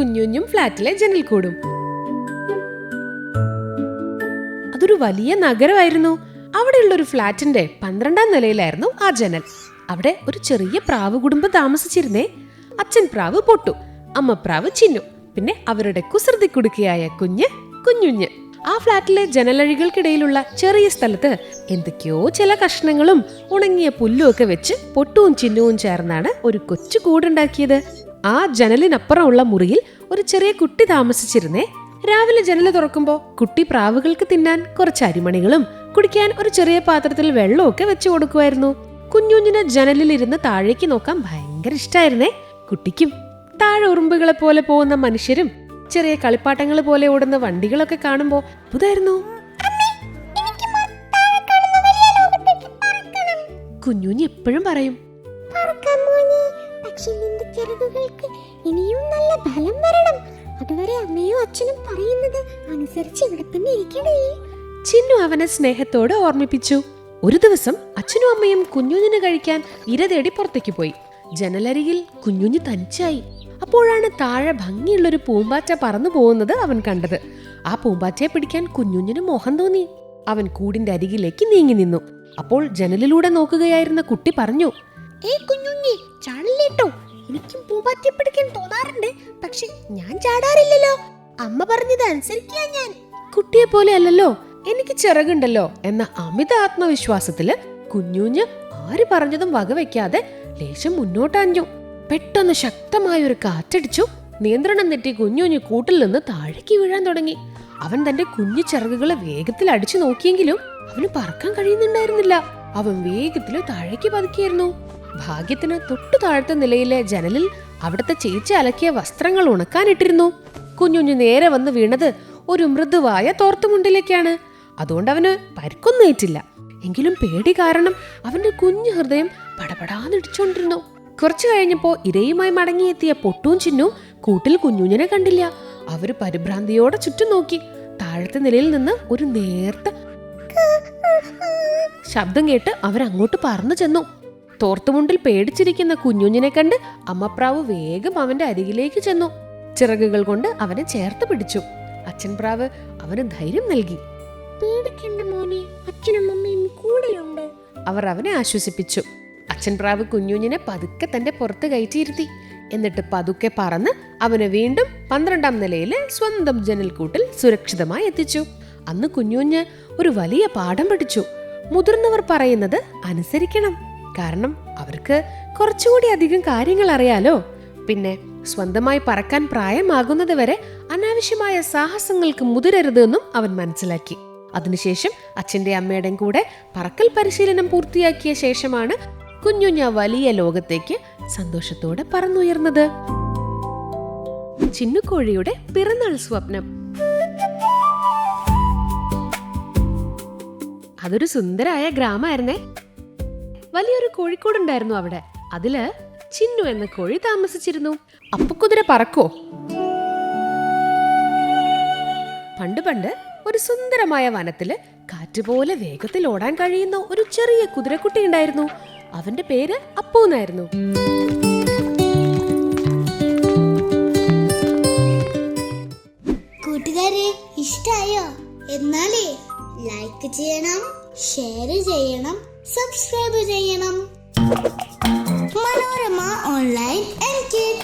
കുഞ്ഞുഞ്ഞും ഫ്ലാറ്റിലെ ജനൽ കൂടും. അതൊരു വലിയ നഗരമായിരുന്നു. അവിടെയുള്ള ഒരു ഫ്ലാറ്റിന്റെ 12ാം നിലയിലായിരുന്നു ആ ജനൽ. അവിടെ ഒരു ചെറിയ പ്രാവ് കുടുംബം താമസിച്ചിരുന്നേ. അച്ഛൻ പ്രാവ് പൊട്ടു, അമ്മ പ്രാവ് ചിന്നു, പിന്നെ അവരുടെ കുസൃതി കുടുക്കിയായ കുഞ്ഞുഞ്ഞ്. ആ ഫ്ലാറ്റിലെ ജനലഴികൾക്കിടയിലുള്ള ചെറിയ സ്ഥലത്ത് എന്തൊക്കെയോ ചില കഷ്ണങ്ങളും ഉണങ്ങിയ പുല്ലും ഒക്കെ വെച്ച് പൊട്ടുവും ചിന്നുവും ചേർന്നാണ് ഒരു കൊച്ചു കൂടുണ്ടാക്കിയത്. ആ ജനലിനപ്പുറമുള്ള മുറിയിൽ ഒരു ചെറിയ കുട്ടി താമസിച്ചിരുന്നേ. രാവിലെ ജനല് തുറക്കുമ്പോ കുട്ടി പ്രാവുകൾക്ക് തിന്നാൻ കുറച്ച് അരിമണികളും കുടിക്കാൻ ഒരു ചെറിയ പാത്രത്തിൽ വെള്ളമൊക്കെ വെച്ചു കൊടുക്കുമായിരുന്നു. കുഞ്ഞുഞ്ഞിന് ജനലിലിരുന്ന് താഴേക്ക് നോക്കാൻ ഭയങ്കര ഇഷ്ടായിരുന്നേ. കുട്ടിക്കും താഴെ ഉറുമ്പുകളെ പോലെ പോകുന്ന മനുഷ്യരും ചെറിയ കളിപ്പാട്ടങ്ങൾ പോലെ ഓടുന്ന വണ്ടികളൊക്കെ കാണുമ്പോ പുതായിരുന്നു. കുഞ്ഞുഞ്ഞി എപ്പോഴും പറയും, ഇനിയും നല്ല ബലം വരണം. അതുവരെ അമ്മയും അച്ഛനും പറയുന്നത് അനുസരിച്ച് ഇവിടെ തന്നെ ഇരിക്കണേ. ചിന്നു അവനെ സ്നേഹത്തോടെ ഓർമ്മിപ്പിച്ചു. ഒരു ദിവസം അച്ഛനും അമ്മയും കുഞ്ഞുഞ്ഞിന് കഴിക്കാൻ ഇര തേടി പുറത്തേക്ക് പോയി. ജനലരികിൽ കുഞ്ഞുഞ്ഞി തനിച്ചായി. അപ്പോഴാണ് താഴെ ഭംഗിയുള്ളൊരു പൂമ്പാറ്റ പറന്നു പോകുന്നത് അവൻ കണ്ടത്. ആ പൂമ്പാറ്റയെ പിടിക്കാൻ കുഞ്ഞുഞ്ഞിന് മോഹം തോന്നി. അവൻ കൂടിന്റെ അരികിലേക്ക് നീങ്ങി നിന്നു. അപ്പോൾ ജനലിലൂടെ നോക്കുകയായിരുന്ന കുട്ടി പറഞ്ഞു, കുഞ്ഞുഞ്ഞി ചാടില്ലേട്ടോ, എനിക്കും പൂമ്പാറ്റയെ പിടിക്കാൻ തോന്നാറുണ്ട്. പക്ഷെ ഞാൻ ചാടാറില്ലല്ലോ. അമ്മ പറഞ്ഞത് അനുസരിക്കാൻ ഞാൻ. കുട്ടിയെ പോലെ അല്ലല്ലോ, എനിക്ക് ചിറകുണ്ടല്ലോ എന്ന അമിത ആത്മവിശ്വാസത്തില് കുഞ്ഞുഞ്ഞ് ആര് പറഞ്ഞതും വകവെക്കാതെ ലേശം മുന്നോട്ടാഞ്ഞു. പെട്ടെന്ന് ശക്തമായൊരു കാറ്റടിച്ചു. നിയന്ത്രണം തെറ്റി കുഞ്ഞുഞ്ഞ് കൂട്ടിൽ നിന്ന് താഴേക്ക് വീഴാൻ തുടങ്ങി. അവൻ തന്റെ കുഞ്ഞു ചിറകുകളെ വേഗത്തിൽ അടിച്ചു നോക്കിയെങ്കിലും അവന് പറക്കാൻ കഴിയുന്നുണ്ടായിരുന്നില്ല. അവൻ വേഗത്തിൽ താഴേക്ക് പതുക്കിയിരുന്നു. ഭാഗ്യത്തിന് തൊട്ടു താഴത്തെ നിലയിലെ ജനലിൽ അവിടുത്തെ ചേച്ചി അലക്കിയ വസ്ത്രങ്ങൾ ഉണക്കാനിട്ടിരുന്നു. കുഞ്ഞുഞ്ഞ് നേരെ വന്ന് വീണത് ഒരു മൃദുവായ തോർത്തുമുണ്ടിലേക്കാണ്. അതുകൊണ്ട് അവന് പരിക്കൊന്നേറ്റില്ല. എങ്കിലും പേടി കാരണം അവന്റെ കുഞ്ഞു ഹൃദയം പടപടാന്നിടിച്ചോണ്ടിരുന്നു. കുറച്ചു കഴിഞ്ഞപ്പോ ഇരയുമായി മടങ്ങിയെത്തിയ പൊട്ടും ചിന്നും കൂട്ടിൽ കുഞ്ഞുഞ്ഞിനെ കണ്ടില്ല. അവര് പരിഭ്രാന്തിയോടെ ചുറ്റും നോക്കി. താഴത്തെ നിലയിൽ നിന്ന് ഒരു നേർത്ത ശബ്ദം കേട്ട് അവരങ്ങോട്ട് പറന്നു ചെന്നു. തോർത്തുമുണ്ടിൽ പേടിച്ചിരിക്കുന്ന കുഞ്ഞുഞ്ഞിനെ കണ്ട് അമ്മപ്രാവ് വേഗം അവന്റെ അരികിലേക്ക് ചെന്നു. ചിറകുകൾ കൊണ്ട് അവനെ ചേർത്ത് പിടിച്ചു. അച്ഛൻ പ്രാവ് അവന് ധൈര്യം നൽകി. പേടിക്കണ്ട മോനെ, അച്ഛനും അമ്മയും കൂടെയുണ്ട്. അവർ അവനെ ആശ്വസിപ്പിച്ചു. അച്ഛൻ പ്രാവ് കുഞ്ഞുഞ്ഞിനെ പതുക്കെ തന്റെ പുറത്ത് കയറ്റിയിരുത്തി. എന്നിട്ട് പതുക്കെ പറന്ന് അവനെ വീണ്ടും 12ാം നിലയിലെ സ്വന്തം ജനൽക്കൂട്ടിൽ സുരക്ഷിതമായി എത്തിച്ചു. അന്ന് കുഞ്ഞുഞ്ഞ് ഒരു വലിയ പാഠം പഠിച്ചു. മുതിർന്നവർ പറയുന്നത് അനുസരിക്കണം. കാരണം അവർക്ക് കുറച്ചുകൂടി അധികം കാര്യങ്ങൾ അറിയാലോ. പിന്നെ സ്വന്തമായി പറക്കാൻ പ്രായമാകുന്നത് വരെ അനാവശ്യമായ സാഹസങ്ങൾക്ക് മുതിരരുത് എന്നും അവൻ മനസ്സിലാക്കി. അതിനുശേഷം അച്ഛന്റെ അമ്മയുടെയും കൂടെ പറക്കൽ പരിശീലനം പൂർത്തിയാക്കിയ ശേഷമാണ് കുഞ്ഞുഞ്ഞ വലിയ ലോകത്തേക്ക് സന്തോഷത്തോടെ പറന്നുയർന്നത്. ചിന്നുകോഴിയുടെ പിറന്നാൾ സ്വപ്നം. അതൊരു സുന്ദരായ ഗ്രാമമായിരുന്നേ. വലിയൊരു കോഴിക്കോടുണ്ടായിരുന്നു അവിടെ. അതില് ചിന്നു എന്ന കോഴി താമസിച്ചിരുന്നു. അപ്പുകുതിര പറക്കോ? പണ്ട് ഒരു സുന്ദരമായ വനത്തില് കാറ്റുപോലെ വേഗത്തിൽ ഓടാൻ കഴിയുന്ന ഒരു ചെറിയ കുതിരക്കുട്ടി ഉണ്ടായിരുന്നു. അവന്റെ പേര് അപ്പു എന്നായിരുന്നു. കൂട്ടുകാരെ, ഇഷ്ടായോ? എന്നാലേ ലൈക്ക് ചെയ്യണം, ഷെയർ ചെയ്യണം, സബ്സ്ക്രൈബ് ചെയ്യണം. മനോരമ ഓൺലൈൻ എൻകിഡ്.